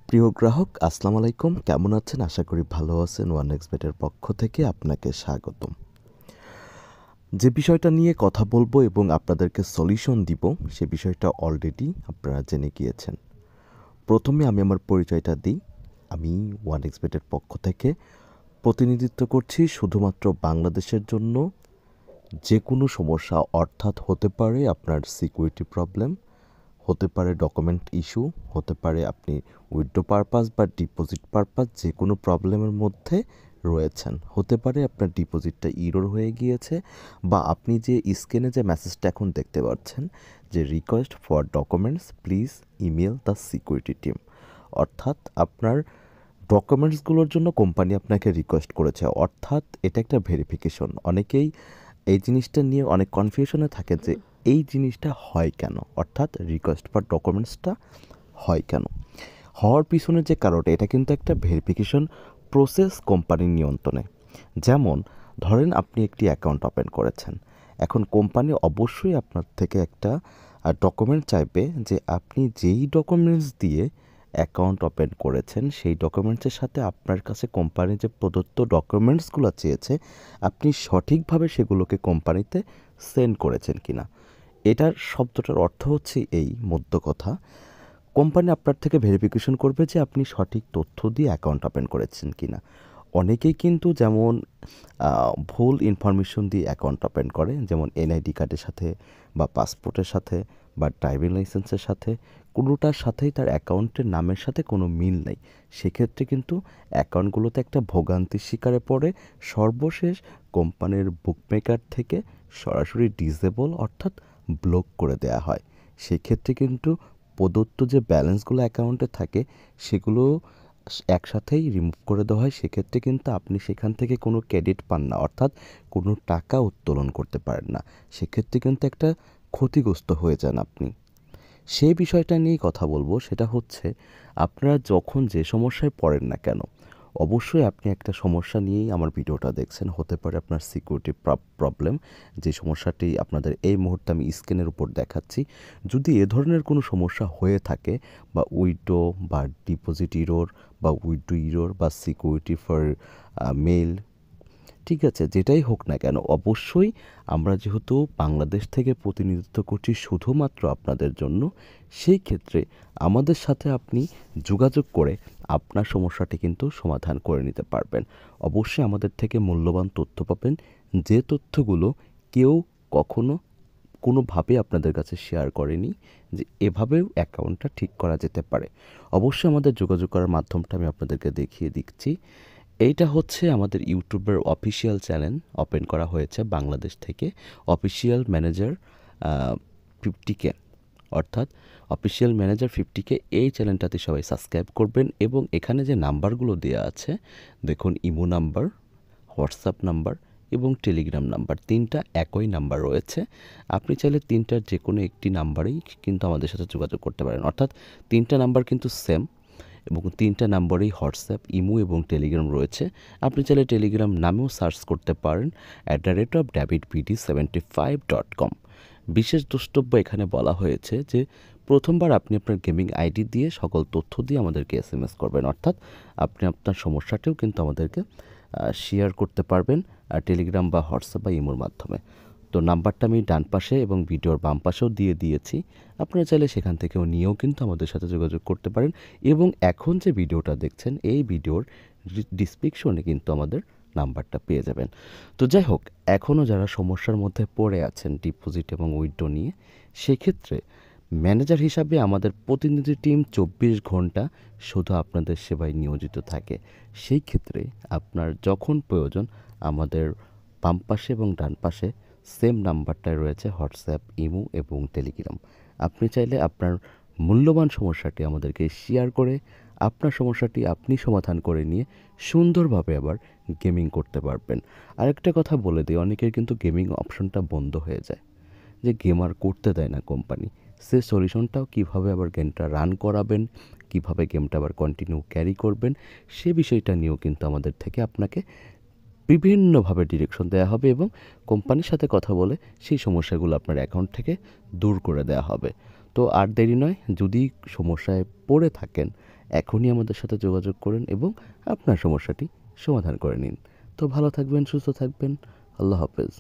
প্রিয় গ্রাহক আসসালামু আলাইকুম, কেমন আছেন? আশা করি ভালো আছেন। ওয়ানএক্সবেটের পক্ষ থেকে আপনাকে স্বাগতম। যে বিষয়টা নিয়ে কথা বলবো এবং আপনাদেরকে সলিউশন দিব, সে বিষয়টা অলরেডি আপনারা জেনে গিয়েছেন। প্রথমে আমি আমার পরিচয়টা দিই। আমি ওয়ানএক্সবেটের পক্ষ থেকে প্রতিনিধিত্ব করছি শুধুমাত্র বাংলাদেশের জন্য। যে কোনো সমস্যা, অর্থাৎ হতে পারে আপনার সিকিউরিটি প্রবলেম, হতে পারে ডকুমেন্ট ইস্যু, হতে পারে আপনি উইথড্র পারপাস বা ডিপোজিট পারপাস যে কোনো প্রবলেমের মধ্যে রয়েছেন। হতে পারে আপনার ডিপোজিটটা ইরর হয়ে গিয়েছে, বা আপনি যে স্ক্রিনে যে মেসেজটা এখন দেখতে পাচ্ছেন যে request for documents please email the security team, অর্থাৎ আপনার ডকুমেন্টসগুলোর জন্য কোম্পানি আপনাকে রিকোয়েস্ট করেছে। অর্থাৎ এটা একটা ভেরিফিকেশন। অনেকেই এই জিনিসটা নিয়ে অনেক কনফিউশনে থাকে যে এই জিনিসটা হয় কেন, অর্থাৎ রিকোয়েস্ট ফর ডকুমেন্টসটা হয় কেন। হওয়ার পিছনে যে কারণটা, এটা কিন্তু একটা ভেরিফিকেশন প্রসেস কোম্পানির নিয়ন্ত্রণে। যেমন ধরেন আপনি একটি অ্যাকাউন্ট ওপেন করেছেন, এখন কোম্পানি অবশ্যই আপনার থেকে একটা ডকুমেন্ট চাইবে যে আপনি যেই ডকুমেন্টস দিয়ে অ্যাকাউন্ট ওপেন করেছেন সেই ডকুমেন্টসের সাথে আপনার কাছে কোম্পানি যে প্রদত্ত ডকুমেন্টসগুলো চেয়েছে আপনি সঠিকভাবে সেগুলোকে কোম্পানিতে সেন্ড করেছেন কিনা। এটার শব্দটার অর্থ হচ্ছে এই মধ্য কথা, কোম্পানি আপনার থেকে ভেরিফিকেশন করবে যে আপনি সঠিক তথ্য দিয়ে অ্যাকাউন্ট ওপেন করেছেন কিনা। অনেকেই কিন্তু যেমন ভুল ইনফরমেশন দিয়ে অ্যাকাউন্ট ওপেন করে, যেমন এনআইডি কার্ডের সাথে বা পাসপোর্টের সাথে বা ড্রাইভিং লাইসেন্সের সাথে, কোনোটার সাথেই তার অ্যাকাউন্টের নামের সাথে কোনো মিল নেই। সেক্ষেত্রে কিন্তু অ্যাকাউন্টগুলোতে একটা ভোগান্তির শিকারে পড়ে সর্বশেষ কোম্পানির বুকমেকার থেকে সরাসরি ডিসেবল অর্থাৎ ব্লক করে দেওয়া হয়। সেক্ষেত্রে কিন্তু প্রদত্ত যে ব্যালেন্সগুলো অ্যাকাউন্টে থাকে সেগুলো একসাথেই রিমুভ করে দেওয়া হয়। সেক্ষেত্রে কিন্তু আপনি সেখান থেকে কোনো ক্রেডিট পান না, অর্থাৎ কোনো টাকা উত্তোলন করতে পারেন না। সেক্ষেত্রে কিন্তু একটা ক্ষতিগ্রস্ত হয়ে যান আপনি। সেই বিষয়টা নিয়েই কথা বলবো। সেটা হচ্ছে আপনারা যখন যে সমস্যায় পড়েন না কেন, অবশ্যই আপনি একটা সমস্যা নিয়েই আমার ভিডিওটা দেখছেন। হতে পারে আপনার সিকিউরিটি প্রবলেম, যে সমস্যাটি আপনাদের এই মুহূর্তে আমি স্ক্রিনের উপর দেখাচ্ছি। যদি এ ধরনের কোনো সমস্যা হয়ে থাকে, বা উইথড্র বা ডিপোজিট ইরর বা উইথড্র ইরর বা সিকিউরিটি ফর মেল, ঠিক আছে, যেটাই হোক না কেন, অবশ্যই আমরা যেহেতু বাংলাদেশ থেকে প্রতিনিধিত্ব করছি শুধুমাত্র আপনাদের জন্য, সেই ক্ষেত্রে আমাদের সাথে আপনি যোগাযোগ করে আপনার সমস্যাটি কিন্তু সমাধান করে নিতে পারবেন। অবশ্যই আমাদের থেকে মূল্যবান তথ্য পাবেন, যে তথ্যগুলো কেউ কখনো কোনোভাবে আপনাদের কাছে শেয়ার করেনি, যে এভাবেও অ্যাকাউন্টটা ঠিক করা যেতে পারে। অবশ্যই আমাদের যোগাযোগ করার মাধ্যমটা আমি আপনাদেরকে দেখিয়ে দিচ্ছি। এইটা হচ্ছে আমাদের ইউটিউবের অফিসিয়াল চ্যানেল, ওপেন করা হয়েছে বাংলাদেশ থেকে। অফিসিয়াল ম্যানেজার 50K, অর্থাৎ অফিসিয়াল ম্যানেজার 50K, এই চ্যানেলটাতে সবাই সাবস্ক্রাইব করবেন। এবং এখানে যে নাম্বারগুলো দেওয়া আছে দেখুন, ইমো নাম্বার, হোয়াটসঅ্যাপ নাম্বার এবং টেলিগ্রাম নাম্বার, তিনটা একই নাম্বার রয়েছে। আপনি চাইলে তিনটার যে কোনো একটি নাম্বারেই কিন্তু আমাদের সাথে যোগাযোগ করতে পারেন, অর্থাৎ তিনটা নাম্বার কিন্তু সেম এবং তিনটা নাম্বারেই হোয়াটসঅ্যাপ, ইমো এবং টেলিগ্রাম রয়েছে। আপনি চাইলে টেলিগ্রাম নামেও সার্চ করতে পারেন @davidbd75.com। বিশেষ দ্রষ্টব্য এখানে বলা হয়েছে যে প্রথমবার আপনি আপনার গেমিং আইডি দিয়ে সকল তথ্য দিয়ে আমাদেরকে SMS করবেন, অর্থাৎ আপনি আপনার সমস্যাটিও কিন্তু আমাদেরকে শেয়ার করতে পারবেন টেলিগ্রাম বা হোয়াটসঅ্যাপ বা ইমোর মাধ্যমে। তো নাম্বারটা আমি ডান পাশে এবং ভিডিওর বাম পাশেও দিয়ে দিয়েছি। আপনারা চাইলে সেখান থেকেও নিয়েও কিন্তু আমাদের সাথে যোগাযোগ করতে পারেন। এবং এখন যে ভিডিওটা দেখছেন এই ভিডিওর ডিসক্রিপশনে কিন্তু আমাদের নাম্বারটা পেয়ে যাবেন। তো যাই হোক, এখনও যারা সমস্যার মধ্যে পড়ে আছেন ডিপোজিট এবং উইথড্র নিয়ে, সেক্ষেত্রে ম্যানেজার হিসাবে আমাদের প্রতিনিধি টিম 24 ঘন্টা শুধু আপনাদের সেবায় নিয়োজিত থাকে। সেই ক্ষেত্রে আপনার যখন প্রয়োজন আমাদের বাম পাশে এবং ডান পাশে সেম নাম্বারটায় রয়েছে হোয়াটসঅ্যাপ, ইমো এবং টেলিগ্রাম। আপনি চাইলে আপনার মূল্যবান সমস্যাটি আমাদেরকে শেয়ার করে আপনার সমস্যাটি আপনি সমাধান করে নিয়ে সুন্দরভাবে আবার গেমিং করতে পারবেন। আরেকটা কথা বলে দিই, অনেকের কিন্তু গেমিং অপশনটা বন্ধ হয়ে যায়, যে গেম আর করতে দেয় না কোম্পানি। সে সলিউশনটাও কীভাবে আবার গেমটা রান করাবেন, কীভাবে গেমটা আবার কন্টিনিউ ক্যারি করবেন, সে বিষয়টা নিয়েও কিন্তু আমাদের থেকে আপনাকে বিভিন্নভাবে ডিরেকশন দেওয়া হবে এবং কোম্পানির সাথে কথা বলে সেই সমস্যাগুলো আপনার অ্যাকাউন্ট থেকে দূর করে দেওয়া হবে। তো আর দেরি নয়, যদি সমস্যায় পড়ে থাকেন, এখনই আমাদের সাথে যোগাযোগ করুন এবং আপনার সমস্যাটি সমাধান করে নিন। তো ভালো থাকবেন, সুস্থ থাকবেন। আল্লাহ হাফেজ।